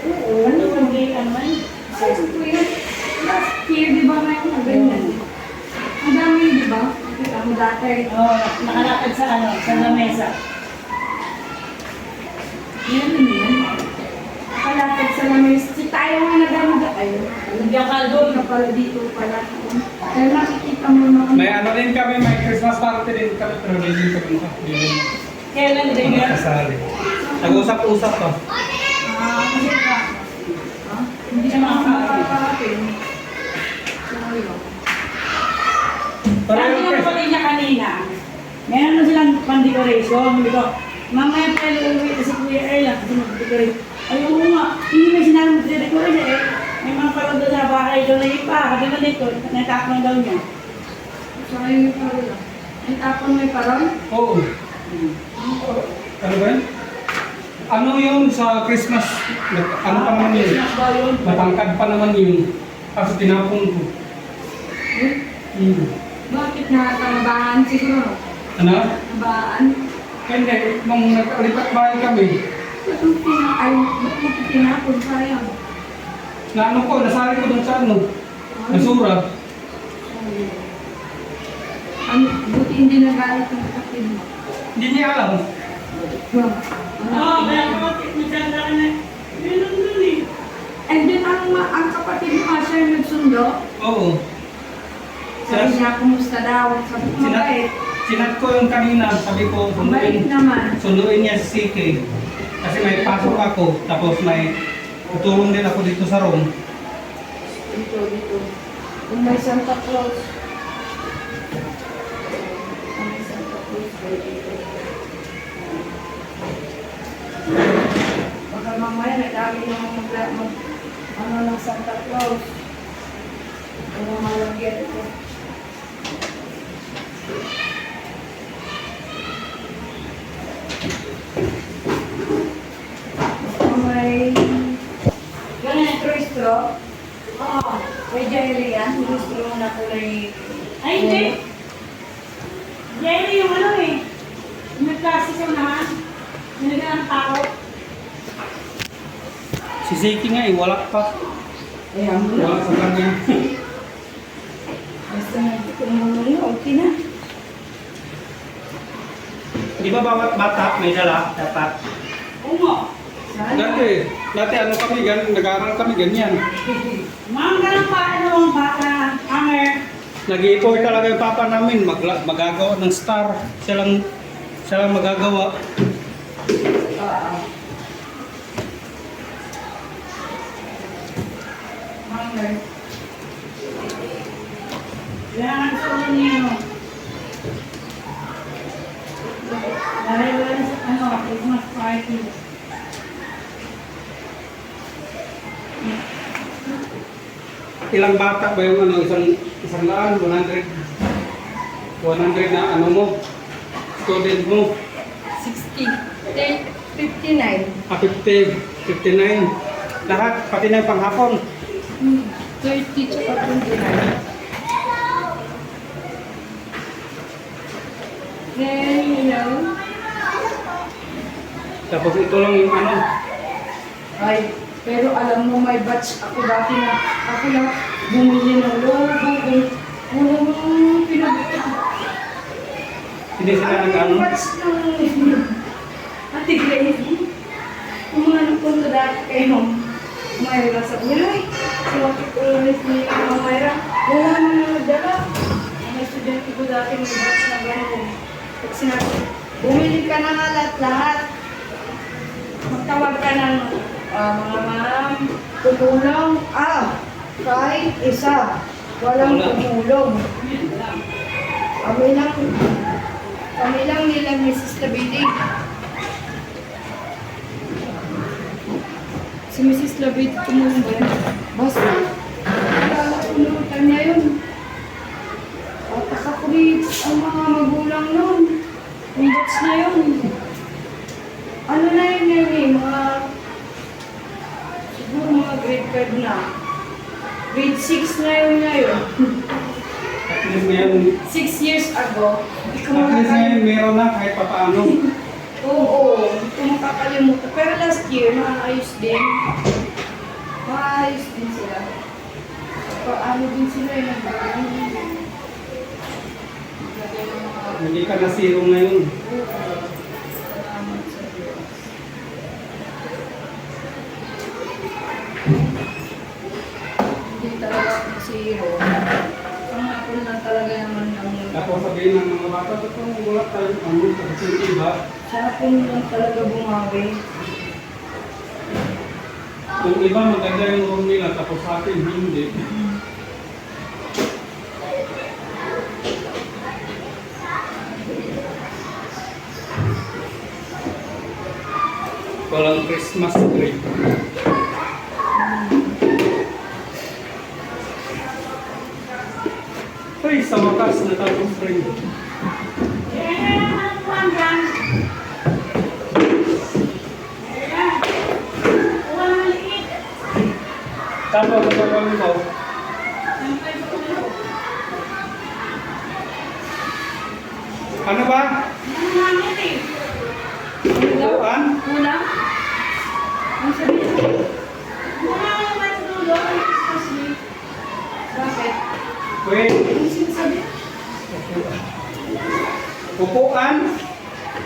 Oo, ano hindi naman. Kasi po yun, last year, di ba ngayon na ganyan? Ang dami, di ba? Kita mo dati. Oo, nakalakad sa ano, sa lamesa. Yan din yan. Nakalakad sa lamis. Si tayo nga naganda kayo. Nandiyan ka doon. Doon na pala dito pala. Kaya nakikita mo naman. May ano din kami, may Christmas party din kami, pero hindi kami makapili. Kailan din yan? Kasali. Nag-usap-usap to. Kasi ka. Hindi siya makakapin. Sabi ng kapatid niya kanina, meron na silang pan-decoration. Sabi ko, mamaya pala uwi kasi Kuya Erla kasi mag-decorate. Ay, oo nga, hindi may sinabi mag-decorate eh. May mga parang doon sa bahay doon na ipa. Kasi na dito, natapang daw niya. Sayang yung parol. Ang tapon may parol? Oo. Ano ba yun? Ano yun sa Christmas? Ano pa naman yun? Christmas daw yun. Matangkad pa naman yun. Kasi tinapon ko. Bakit nakakabahan siguro? Ano? Nabaan? Hindi, nung nagkalipat bahay kami, Ba't mo tinapon? Sayang. na ano ko, nasali ko dun sa ano, nasura. Buti hindi nagalit ng kapatid mo. Hindi niya alam. Oo, kaya kapatid, maganda ka na. Yun ang dun eh. And then ang kapatid mo siya yung nagsundo. Oo. Sabi niya, kumusta daw? Sabi ko, mabait. Sinat ko yung kanina, sabi ko, Mabait naman. sunduin niya si CK. Kasi may pasok ako, tapos may tutulong din ako dito sa room. Dito. Kung may Santa Claus. Kung may Santa Claus, dito. Baka mamaya nagkami ng ano ng Santa Claus. Ano malagyan ito. May ganyan Cristo. Oo. May jelly yan. Cristo na kulay. Ay, hindi. Jerry yung ano eh. Yung nagklase sa naman. Nilagyan ng tao. Si CK nga eh, wala pa. Ayan mo Wala sa kanya. Basta na dito mo yun. Okay na. Di ba bawat bata may dala? Dapat. Oo nga. Sana. Dati ano kami, nag-aaral kami ganyan. Mga ganang pa, ano, baka, hanger. Nag-i-effort talaga yung papa namin, magagawa ng star. Siya lang magagawa. Oo. Hanger. Kailangan sa ulo niyo. Dahil wala sa, ano, Christmas party. Ilang bata ba yung ano, isang laan, 100 na ano mo, student mo, 60. 59. 50, 59. Lahat, pati na yung panghapon. 30 tsaka 29. Then, you know, Tapos ito lang yung ano, ay, pero alam mo, may batch ako dati na, ako na bumili ng logo, kung pinag- hindi sila nag-ano. Yung batch ng Ate Grace, kung mga nagpunta dati kayo, Mayra sa Ulay, si Ate Grace ni Mayra, wala naman na nagdala. Ang estudyante ko dati may batch na gano'n. Pag sinabi, bumili ka na nga lahat-lahat. Magtawag ka ng mga ma'am, tumulong. Kahit isa, walang tumulong. Kami lang nila Mrs. Labidi. Si Mrs. Labidi tumulong ba yun? Basta, nakakulutan niya yun. At nakakulit ang mga magulang nun. Yung batch na yun. Ano na yun eh, siguro mga grade 5 na. Grade 6 na yun ngayon. At least ngayon, 6 years ago, hindi ko at least ngayon makakalimutan. meron na kahit pa paano. Oo, hindi ko makakalimutan. Pero last year, naayos din. Maayos din sila. Paano din sila yung nagbagay. Naglagay ng mga Hindi ka nasiro ngayon. salamat sa Diyos. Hindi talaga ako zero. Pangapon lang talaga naman ang Tapos sabihin ng mga bata, ba't kung wala tayong ano, kasi yung iba, sa hapon lang talaga bumawi. yung iba maganda yung room nila, tapos sa akin hindi. Walang Christmas tree. Ay, sa wakas natapos rin. Tapos sa kami ko, ano ba? Upuan? Una? Ang sabihin? Bakit? Wait, Ano sinasabi? upuan?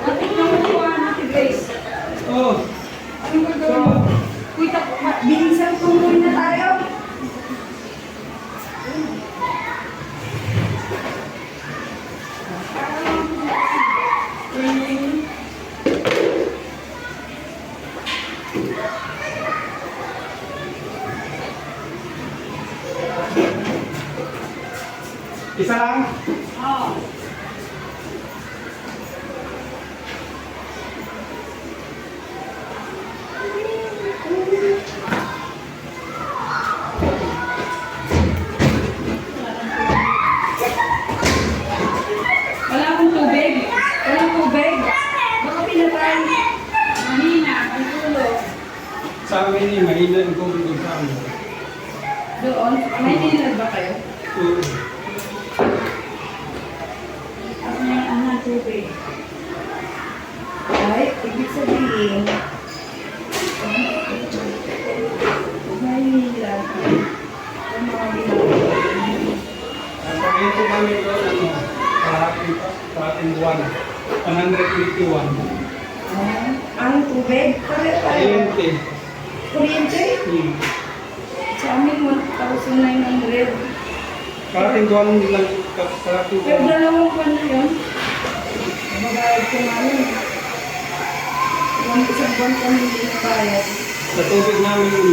Bakit nang kuha natin, Grace? Oh, Anong gagawin mo? Uy, bilisan tumuloy na tayo. isa lang? Oo. Wala akong tubig. Walang tubig. Baka pinatay. Mahina. Ang tulo. Sa amin eh, mahina yung tubig doon sa amin. Doon. May dinner ba kayo? Ako na yung anak tubig. Ay, ibig sabihin, mahila. Ang mga ginagawa. Sabihin ko kami doon, ano, kalahating buwan. 151. Ang tubig? Tayo. Ayente. Kuryente? Sa amin, 1,900. Kalahating buwan lang, kalahating Pero buwan. dalawang buwan na yun. Magbayad ko namin. Isang buwan kami hindi nabayad. Sa tubig namin yun.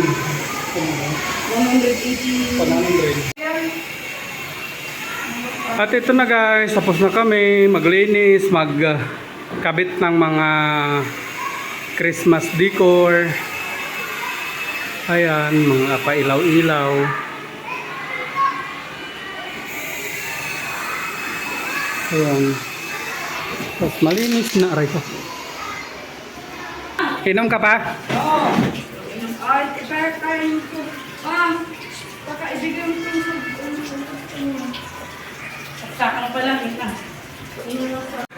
180. 100. At ito na guys, tapos na kami maglinis, magkabit ng mga Christmas decor. Ayan, mga pailaw-ilaw. Ayan. Tapos malinis na aray ko. Inom ka pa? Oo. Ay, pero tayo ito. Baka ibigay mo ito sa... Saka pa lang, ito.